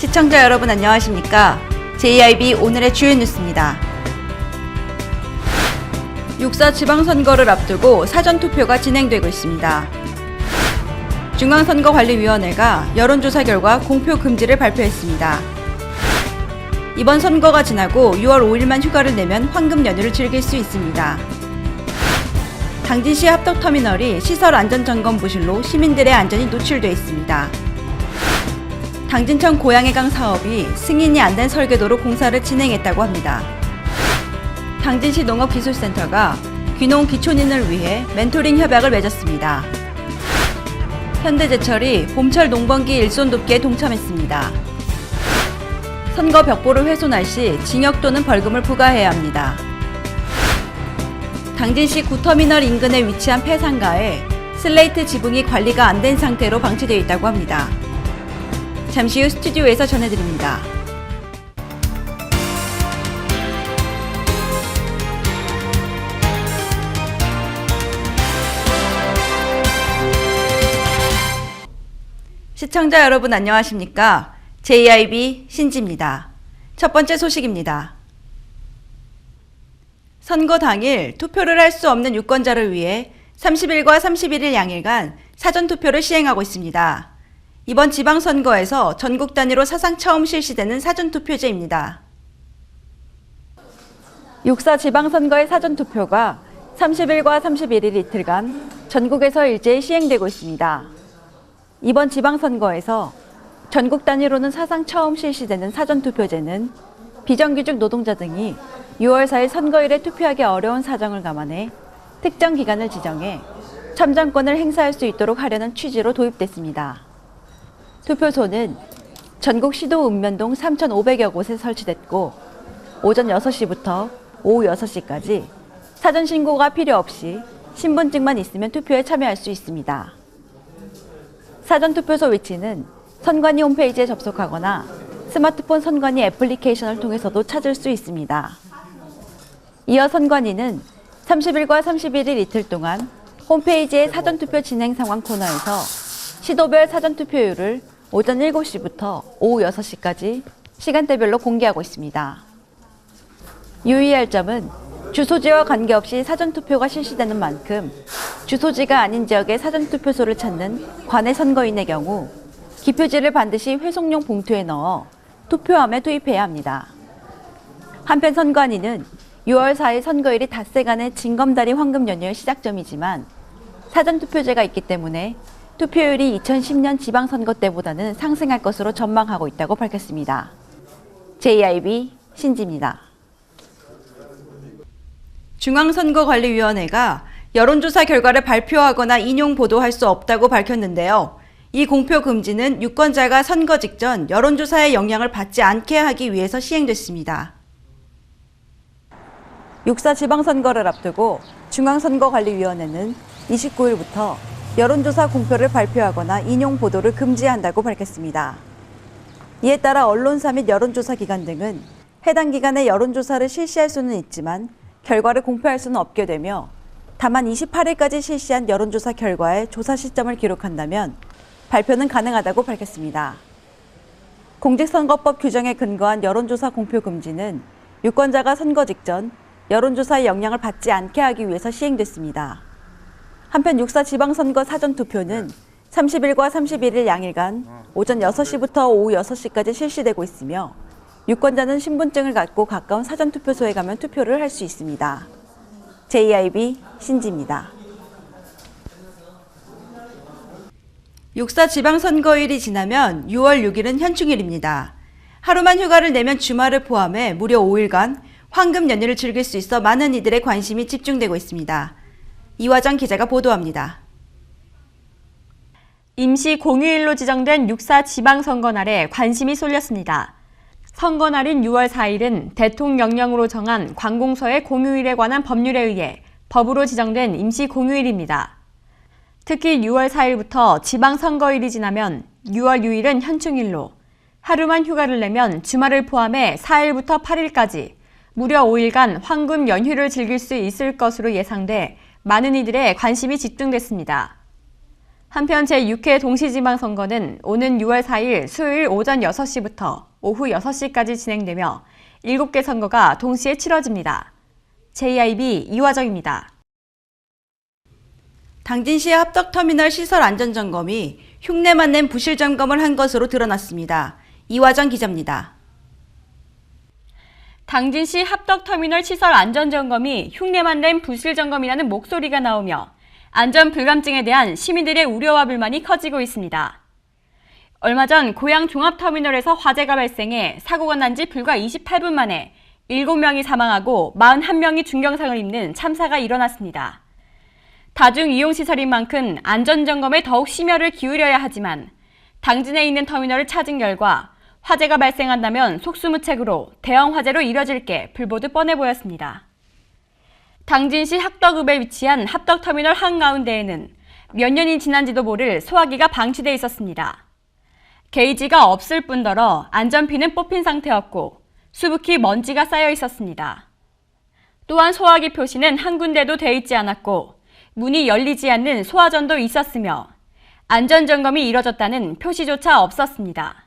시청자 여러분 안녕하십니까? JIB 오늘의 주요 뉴스입니다. 6.4 지방선거를 앞두고 사전투표가 진행되고 있습니다. 중앙선거관리위원회가 여론조사 결과 공표 금지를 발표했습니다. 이번 선거가 지나고 6월 5일만 휴가를 내면 황금 연휴를 즐길 수 있습니다. 당진시 합덕터미널이 시설 안전점검 부실로 시민들의 안전이 노출돼 있습니다. 당진청 고양이강 사업이 승인이 안 된 설계도로 공사를 진행했다고 합니다. 당진시 농업기술센터가 귀농 기촌인을 위해 멘토링 협약을 맺었습니다. 현대제철이 봄철 농번기 일손 돕기에 동참했습니다. 선거 벽보를 훼손할 시 징역 또는 벌금을 부과해야 합니다. 당진시 구터미널 인근에 위치한 폐상가에 슬레이트 지붕이 관리가 안 된 상태로 방치되어 있다고 합니다. 잠시 후 스튜디오에서 전해드립니다. 시청자 여러분 안녕하십니까? JIB 신지입니다. 첫 번째 소식입니다. 선거 당일 투표를 할 수 없는 유권자를 위해 30일과 31일 양일간 사전투표를 시행하고 있습니다. 이번 지방선거에서 전국 단위로 사상 처음 실시되는 사전투표제입니다. 6.4 지방선거의 사전투표가 30일과 31일 이틀간 전국에서 일제히 시행되고 있습니다. 이번 지방선거에서 전국 단위로는 사상 처음 실시되는 사전투표제는 비정규직 노동자 등이 6월 4일 선거일에 투표하기 어려운 사정을 감안해 특정 기간을 지정해 참정권을 행사할 수 있도록 하려는 취지로 도입됐습니다. 투표소는 전국 시도 읍면동 3,500여 곳에 설치됐고 오전 6시부터 오후 6시까지 사전 신고가 필요 없이 신분증만 있으면 투표에 참여할 수 있습니다. 사전투표소 위치는 선관위 홈페이지에 접속하거나 스마트폰 선관위 애플리케이션을 통해서도 찾을 수 있습니다. 이어 선관위는 30일과 31일 이틀 동안 홈페이지의 사전투표 진행 상황 코너에서 시도별 사전투표율을 오전 7시부터 오후 6시까지 시간대별로 공개하고 있습니다. 유의할 점은 주소지와 관계없이 사전투표가 실시되는 만큼 주소지가 아닌 지역의 사전투표소를 찾는 관내 선거인의 경우 기표지를 반드시 회송용 봉투에 넣어 투표함에 투입해야 합니다. 한편 선관위는 6월 4일 선거일이 닷새간의 징검다리 황금연휴의 시작점이지만 사전투표제가 있기 때문에 투표율이 2010년 지방선거 때보다는 상승할 것으로 전망하고 있다고 밝혔습니다. JIB 신지입니다. 중앙선거관리위원회가 여론조사 결과를 발표하거나 인용 보도할 수 없다고 밝혔는데요. 이 공표 금지는 유권자가 선거 직전 여론조사의 영향을 받지 않게 하기 위해서 시행됐습니다. 6.4 지방선거를 앞두고 중앙선거관리위원회는 29일부터 여론조사 공표를 발표하거나 인용 보도를 금지한다고 밝혔습니다. 이에 따라 언론사 및 여론조사 기관 등은 해당 기간에 여론조사를 실시할 수는 있지만 결과를 공표할 수는 없게 되며 다만 28일까지 실시한 여론조사 결과의 조사 시점을 기록한다면 발표는 가능하다고 밝혔습니다. 공직선거법 규정에 근거한 여론조사 공표 금지는 유권자가 선거 직전 여론조사의 영향을 받지 않게 하기 위해서 시행됐습니다. 한편 6.4 지방선거 사전투표는 30일과 31일 양일간 오전 6시부터 오후 6시까지 실시되고 있으며 유권자는 신분증을 갖고 가까운 사전투표소에 가면 투표를 할 수 있습니다. JIB 신지입니다. 6.4 지방선거일이 지나면 6월 6일은 현충일입니다. 하루만 휴가를 내면 주말을 포함해 무려 5일간 황금 연휴를 즐길 수 있어 많은 이들의 관심이 집중되고 있습니다. 이화정 기자가 보도합니다. 임시 공휴일로 지정된 6.4 지방선거날에 관심이 쏠렸습니다. 선거날인 6월 4일은 대통령령으로 정한 관공서의 공휴일에 관한 법률에 의해 법으로 지정된 임시 공휴일입니다. 특히 6월 4일부터 지방선거일이 지나면 6월 6일은 현충일로 하루만 휴가를 내면 주말을 포함해 4일부터 8일까지 무려 5일간 황금 연휴를 즐길 수 있을 것으로 예상돼 많은 이들의 관심이 집중됐습니다. 한편 제6회 동시지방선거는 오는 6월 4일 수요일 오전 6시부터 오후 6시까지 진행되며 7개 선거가 동시에 치러집니다. JIB 이화정입니다. 당진시의 합덕터미널 시설 안전점검이 흉내만 낸 부실 점검을 한 것으로 드러났습니다. 이화정 기자입니다. 당진시 합덕터미널 시설 안전점검이 흉내만 낸 부실 점검이라는 목소리가 나오며 안전 불감증에 대한 시민들의 우려와 불만이 커지고 있습니다. 얼마 전 고양 종합터미널에서 화재가 발생해 사고가 난 지 불과 28분 만에 7명이 사망하고 41명이 중경상을 입는 참사가 일어났습니다. 다중이용시설인 만큼 안전점검에 더욱 심혈을 기울여야 하지만 당진에 있는 터미널을 찾은 결과 화재가 발생한다면 속수무책으로 대형 화재로 이뤄질 게 불보듯 뻔해 보였습니다. 당진시 합덕읍에 위치한 합덕터미널 한가운데에는 몇 년이 지난지도 모를 소화기가 방치돼 있었습니다. 게이지가 없을 뿐더러 안전핀은 뽑힌 상태였고 수북히 먼지가 쌓여 있었습니다. 또한 소화기 표시는 한 군데도 돼 있지 않았고 문이 열리지 않는 소화전도 있었으며 안전점검이 이뤄졌다는 표시조차 없었습니다.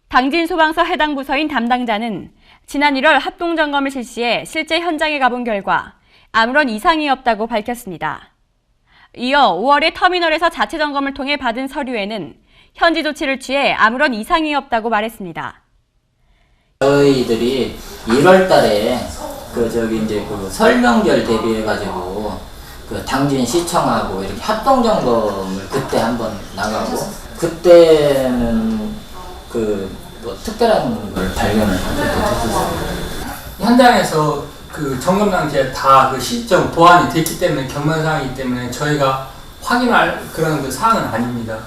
당진소방서 해당 부서인 담당자는 지난 1월 합동점검을 실시해 실제 현장에 가본 결과 아무런 이상이 없다고 밝혔습니다. 이어 5월에 터미널에서 자체 점검을 통해 받은 서류에는 현지 조치를 취해 아무런 이상이 없다고 말했습니다. 저희들이 1월 달에 그 설명절 대비해가지고 그 당진 시청하고 이렇게 합동 점검을 그때 한번 나가고 그때는 뭐 특별한 걸 발견을 못했었어요. 현장에서 그 점검 당시에 다 그 시점 보완이 됐기 때문에 경면사항이기 때문에 저희가 확인할 그런 그 사항은 아닙니다.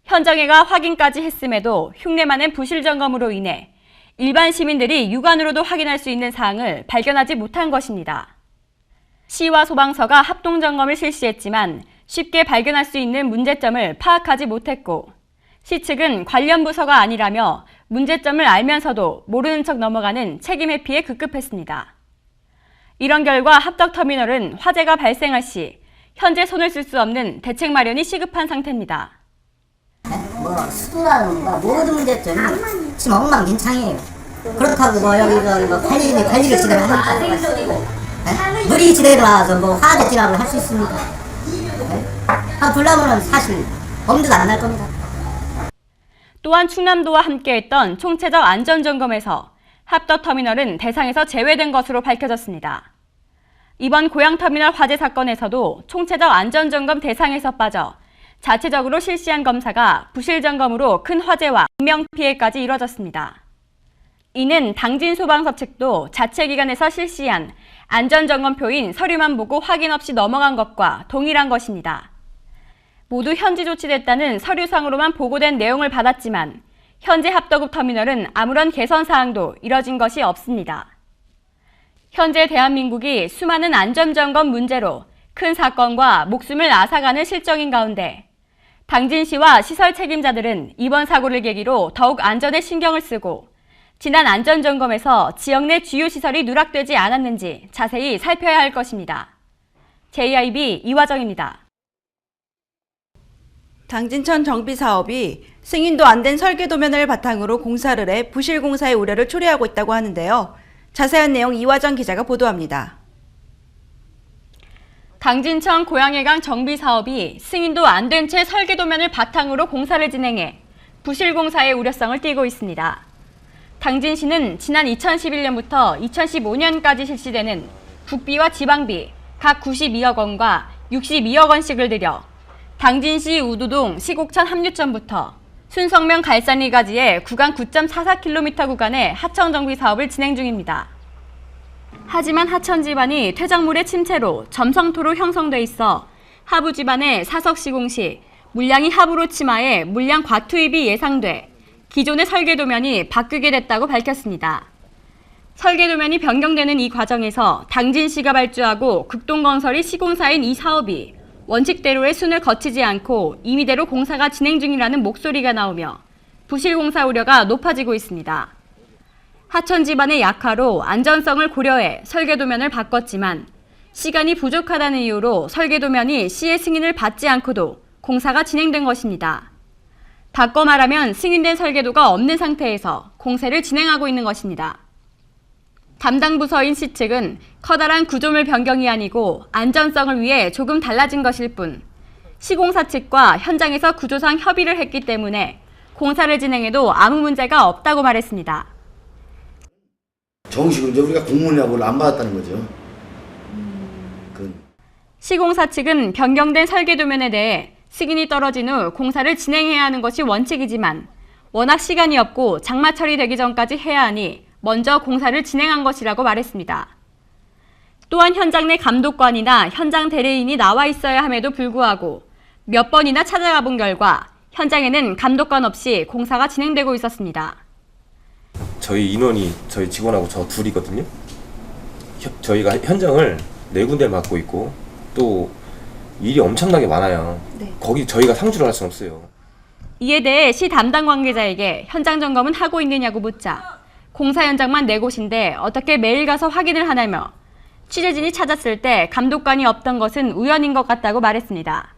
현장에가 확인까지 했음에도 흉내만은 부실 점검으로 인해 일반 시민들이 육안으로도 확인할 수 있는 사항을 발견하지 못한 것입니다. 시와 소방서가 합동점검을 실시했지만 쉽게 발견할 수 있는 문제점을 파악하지 못했고 시 측은 관련 부서가 아니라며 문제점을 알면서도 모르는 척 넘어가는 책임 회피에 급급했습니다. 이런 결과 합덕터미널은 화재가 발생할 시 현재 손을 쓸 수 없는 대책 마련이 시급한 상태입니다. 수도라든가 모든 문제점이 지금 엉망진창이에요. 그렇다고 관리를 제대로 하니까 물이 제대로 와서 화재 진압을 할 수 있습니까? 불나면은 사실 엄두도 안 날 겁니다. 또한 충남도와 함께했던 총체적 안전점검에서 합덕터미널은 대상에서 제외된 것으로 밝혀졌습니다. 이번 고양터미널 화재 사건에서도 총체적 안전점검 대상에서 빠져 자체적으로 실시한 검사가 부실점검으로 큰 화재와 인명피해까지 이뤄졌습니다. 이는 당진소방서 측도 자체기관에서 실시한 안전점검표인 서류만 보고 확인 없이 넘어간 것과 동일한 것입니다. 모두 현지 조치됐다는 서류상으로만 보고된 내용을 받았지만 현재 합덕읍 터미널은 아무런 개선 사항도 이뤄진 것이 없습니다. 현재 대한민국이 수많은 안전점검 문제로 큰 사건과 목숨을 앗아가는 실정인 가운데 당진시와 시설 책임자들은 이번 사고를 계기로 더욱 안전에 신경을 쓰고 지난 안전점검에서 지역 내 주요 시설이 누락되지 않았는지 자세히 살펴야 할 것입니다. JIB 이화정입니다. 당진천 정비사업이 승인도 안 된 설계도면을 바탕으로 공사를 해 부실 공사의 우려를 초래하고 있다고 하는데요. 자세한 내용 이화정 기자가 보도합니다. 당진천 고양해강 정비사업이 승인도 안 된 채 설계도면을 바탕으로 공사를 진행해 부실 공사의 우려성을 띠고 있습니다. 당진시는 지난 2011년부터 2015년까지 실시되는 국비와 지방비 각 92억 원과 62억 원씩을 들여 당진시 우두동 시곡천 합류점부터 순성면 갈산리가지의 구간 9.44km 구간의 하천 정비 사업을 진행 중입니다. 하지만 하천 지반이 퇴적물의 침체로 점성토로 형성돼 있어 하부 지반의 사석 시공 시 물량이 하부로 침하해 물량 과투입이 예상돼 기존의 설계도면이 바뀌게 됐다고 밝혔습니다. 설계도면이 변경되는 이 과정에서 당진시가 발주하고 극동건설이 시공사인 이 사업이 원칙대로의 순을 거치지 않고 임의대로 공사가 진행 중이라는 목소리가 나오며 부실 공사 우려가 높아지고 있습니다. 하천 지반의 약화로 안전성을 고려해 설계도면을 바꿨지만 시간이 부족하다는 이유로 설계도면이 시의 승인을 받지 않고도 공사가 진행된 것입니다. 바꿔 말하면 승인된 설계도가 없는 상태에서 공사를 진행하고 있는 것입니다. 담당 부서인 C측은 커다란 구조물 변경이 아니고 안전성을 위해 조금 달라진 것일 뿐 시공사 측과 현장에서 구조상 협의를 했기 때문에 공사를 진행해도 아무 문제가 없다고 말했습니다. 정식으로 이제 우리가 공문이라고 안 받았다는 거죠. 시공사 측은 변경된 설계도면에 대해 승인이 떨어진 후 공사를 진행해야 하는 것이 원칙이지만 워낙 시간이 없고 장마철이 되기 전까지 해야 하니 먼저 공사를 진행한 것이라고 말했습니다. 또한 현장 내 감독관이나 현장 대리인이 나와 있어야 함에도 불구하고 몇 번이나 찾아가 본 결과 현장에는 감독관 없이 공사가 진행되고 있었습니다. 저희 인원이 저희 직원하고 저 둘이거든요. 저희가 현장을 4군데를 맡고 있고 또 일이 엄청나게 많아요. 거기 저희가 상주를 할 수는 없어요. 이에 대해 시 담당 관계자에게 현장 점검은 하고 있느냐고 묻자 공사 현장만 4곳인데 어떻게 매일 가서 확인을 하냐며 취재진이 찾았을 때 감독관이 없던 것은 우연인 것 같다고 말했습니다.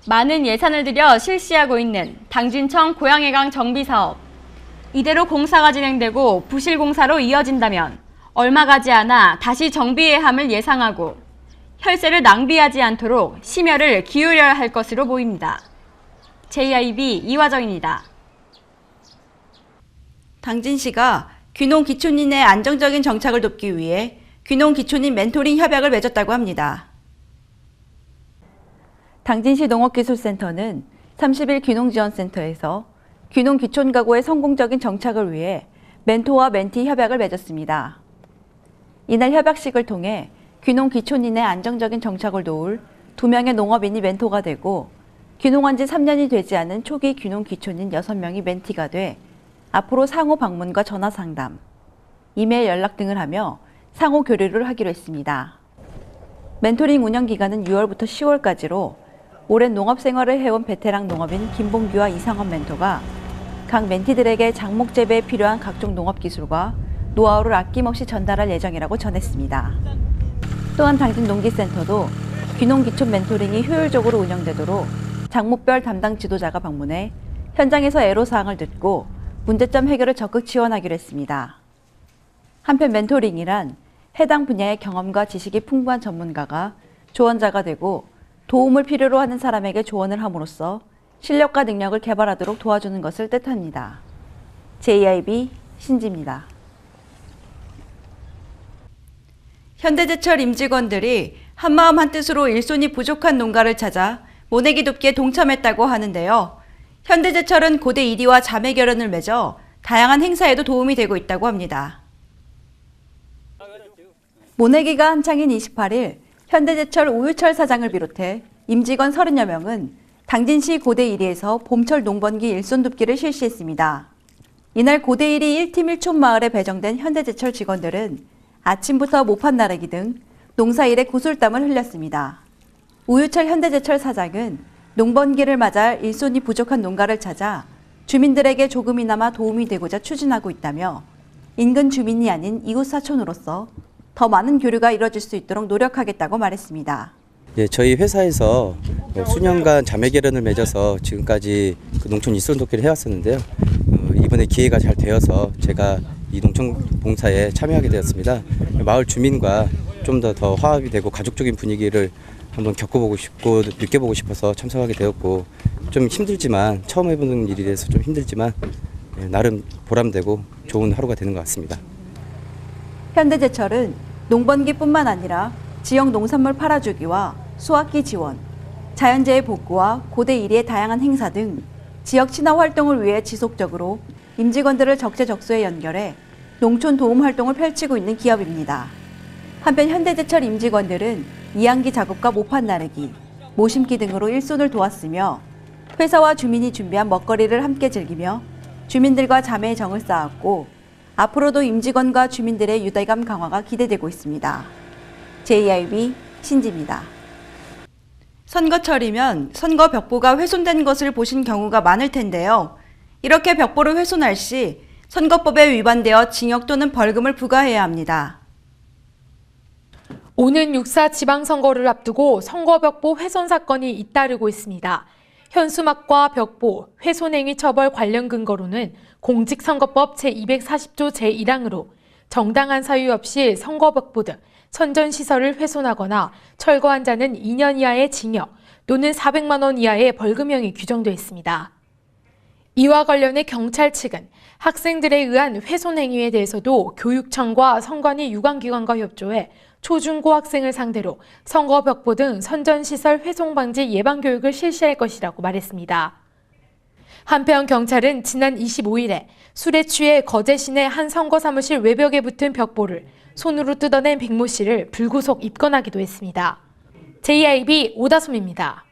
많은 예산을 들여 실시하고 있는 당진청 고양해강 정비사업. 이대로 공사가 진행되고 부실 공사로 이어진다면 얼마 가지 않아 다시 정비의 함을 예상하고 혈세를 낭비하지 않도록 심혈을 기울여야 할 것으로 보입니다. JIB 이화정입니다. 당진시가 귀농 기촌인의 안정적인 정착을 돕기 위해 귀농 기촌인 멘토링 협약을 맺었다고 합니다. 당진시 농업기술센터는 30일 귀농지원센터에서 귀농 기촌 가구의 성공적인 정착을 위해 멘토와 멘티 협약을 맺었습니다. 이날 협약식을 통해 귀농 기촌인의 안정적인 정착을 도울 2명의 농업인이 멘토가 되고 귀농한 지 3년이 되지 않은 초기 귀농 기촌인 6명이 멘티가 돼 앞으로 상호 방문과 전화 상담, 이메일 연락 등을 하며 상호 교류를 하기로 했습니다. 멘토링 운영 기간은 6월부터 10월까지로 오랜 농업 생활을 해온 베테랑 농업인 김봉규와 이상원 멘토가 각 멘티들에게 장목 재배에 필요한 각종 농업 기술과 노하우를 아낌없이 전달할 예정이라고 전했습니다. 또한 당진 농기센터도 귀농 기촌 멘토링이 효율적으로 운영되도록 장목별 담당 지도자가 방문해 현장에서 애로사항을 듣고 문제점 해결을 적극 지원하기로 했습니다. 한편 멘토링이란 해당 분야의 경험과 지식이 풍부한 전문가가 조언자가 되고 도움을 필요로 하는 사람에게 조언을 함으로써 실력과 능력을 개발하도록 도와주는 것을 뜻합니다. JIB 신지입니다. 현대제철 임직원들이 한마음 한뜻으로 일손이 부족한 농가를 찾아 모내기 돕기에 동참했다고 하는데요. 현대제철은 고대 1위와 자매 결연을 맺어 다양한 행사에도 도움이 되고 있다고 합니다. 모내기가 한창인 28일 현대제철 우유철 사장을 비롯해 임직원 30여 명은 당진시 고대 1위에서 봄철 농번기 일손 돕기를 실시했습니다. 이날 고대 1위 1팀 1촌 마을에 배정된 현대제철 직원들은 아침부터 모판 나르기 등 농사일에 구슬땀을 흘렸습니다. 우유철 현대제철 사장은 농번기를 맞아 일손이 부족한 농가를 찾아 주민들에게 조금이나마 도움이 되고자 추진하고 있다며 인근 주민이 아닌 이웃 사촌으로서 더 많은 교류가 이뤄질 수 있도록 노력하겠다고 말했습니다. 예, 저희 회사에서 수년간 자매 결연을 맺어서 지금까지 그 농촌 일손 돕기를 해왔었는데요. 이번에 기회가 잘 되어서 제가 이 농촌 봉사에 참여하게 되었습니다. 마을 주민과 좀 더 화합이 되고 가족적인 분위기를 한번 겪어보고 싶고 느껴보고 싶어서 참석하게 되었고 좀 힘들지만 처음 해보는 일이라서 좀 힘들지만 나름 보람되고 좋은 하루가 되는 것 같습니다. 현대제철은 농번기뿐만 아니라 지역 농산물 팔아주기와 수확기 지원, 자연재해 복구와 고대 1위의 다양한 행사 등 지역 친화 활동을 위해 지속적으로 임직원들을 적재적소에 연결해 농촌 도움 활동을 펼치고 있는 기업입니다. 한편 현대제철 임직원들은 이항기 작업과 모판 나르기, 모심기 등으로 일손을 도왔으며 회사와 주민이 준비한 먹거리를 함께 즐기며 주민들과 자매의 정을 쌓았고 앞으로도 임직원과 주민들의 유대감 강화가 기대되고 있습니다. JIB 신지입니다. 선거철이면 선거 벽보가 훼손된 것을 보신 경우가 많을 텐데요. 이렇게 벽보를 훼손할 시 선거법에 위반되어 징역 또는 벌금을 부과해야 합니다. 오는 6.4 지방선거를 앞두고 선거벽보 훼손 사건이 잇따르고 있습니다. 현수막과 벽보, 훼손행위 처벌 관련 근거로는 공직선거법 제240조 제1항으로 정당한 사유 없이 선거벽보 등 선전시설을 훼손하거나 철거한 자는 2년 이하의 징역 또는 400만 원 이하의 벌금형이 규정되어 있습니다. 이와 관련해 경찰 측은 학생들에 의한 훼손 행위에 대해서도 교육청과 선관위 유관기관과 협조해 초중고 학생을 상대로 선거벽보 등 선전시설 훼손 방지 예방 교육을 실시할 것이라고 말했습니다. 한편 경찰은 지난 25일에 술에 취해 거제 시내 한 선거 사무실 외벽에 붙은 벽보를 손으로 뜯어낸 백모 씨를 불구속 입건하기도 했습니다. JIB 오다솜입니다.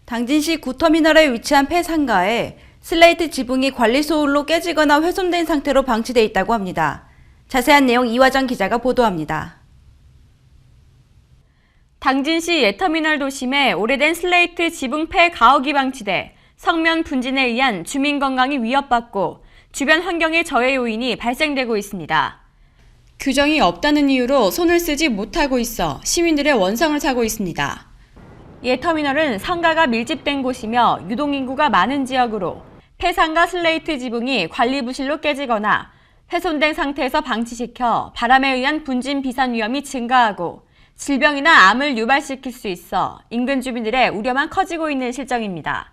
당진시 구터미널에 위치한 폐상가에 슬레이트 지붕이 관리소홀로 깨지거나 훼손된 상태로 방치돼 있다고 합니다. 자세한 내용 이화정 기자가 보도합니다. 당진시 예터미널 도심에 오래된 슬레이트 지붕 폐 가옥이 방치돼 성면 분진에 의한 주민 건강이 위협받고 주변 환경의 저해 요인이 발생되고 있습니다. 규정이 없다는 이유로 손을 쓰지 못하고 있어 시민들의 원성을 사고 있습니다. 예터미널은 상가가 밀집된 곳이며 유동인구가 많은 지역으로 폐상가 슬레이트 지붕이 관리부실로 깨지거나 훼손된 상태에서 방치시켜 바람에 의한 분진 비산 위험이 증가하고 질병이나 암을 유발시킬 수 있어 인근 주민들의 우려만 커지고 있는 실정입니다.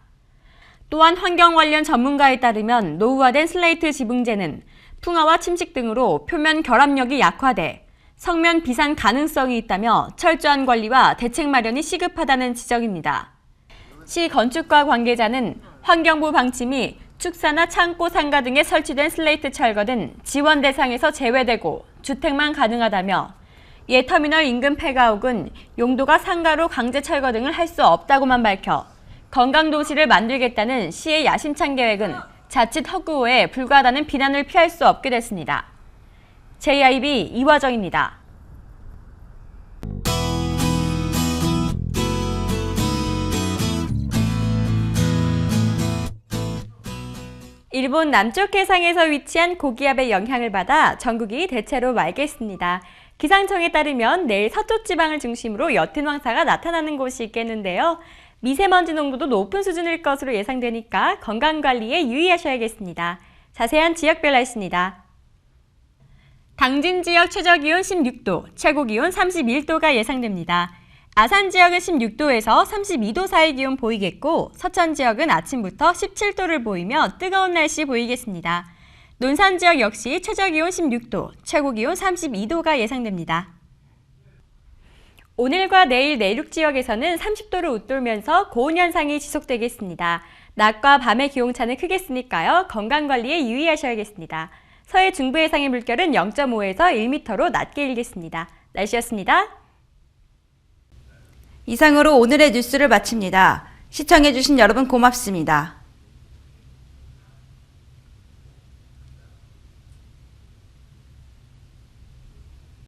또한 환경 관련 전문가에 따르면 노후화된 슬레이트 지붕재는 풍화와 침식 등으로 표면 결합력이 약화돼 성면 비산 가능성이 있다며 철저한 관리와 대책 마련이 시급하다는 지적입니다. 시 건축과 관계자는 환경부 방침이 축사나 창고, 상가 등에 설치된 슬레이트 철거는 지원 대상에서 제외되고 주택만 가능하다며 예터미널 인근 폐가옥은 용도가 상가로 강제 철거 등을 할 수 없다고만 밝혀 건강도시를 만들겠다는 시의 야심찬 계획은 자칫 허구호에 불과하다는 비난을 피할 수 없게 됐습니다. JIB 이화정입니다. 일본 남쪽 해상에서 위치한 고기압의 영향을 받아 전국이 대체로 맑겠습니다. 기상청에 따르면 내일 서쪽 지방을 중심으로 옅은 황사가 나타나는 곳이 있겠는데요. 미세먼지 농도도 높은 수준일 것으로 예상되니까 건강관리에 유의하셔야겠습니다. 자세한 지역별 날씨입니다. 당진 지역 최저기온 16도, 최고기온 31도가 예상됩니다. 아산 지역은 16도에서 32도 사이 기온 보이겠고 서천 지역은 아침부터 17도를 보이며 뜨거운 날씨 보이겠습니다. 논산 지역 역시 최저기온 16도, 최고기온 32도가 예상됩니다. 오늘과 내일 내륙 지역에서는 30도를 웃돌면서 고온 현상이 지속되겠습니다. 낮과 밤의 기온차는 크겠으니까요. 건강관리에 유의하셔야겠습니다. 서해 중부 해상의 물결은 0.5에서 1m로 낮게 일겠습니다. 날씨였습니다. 이상으로 오늘의 뉴스를 마칩니다. 시청해주신 여러분 고맙습니다.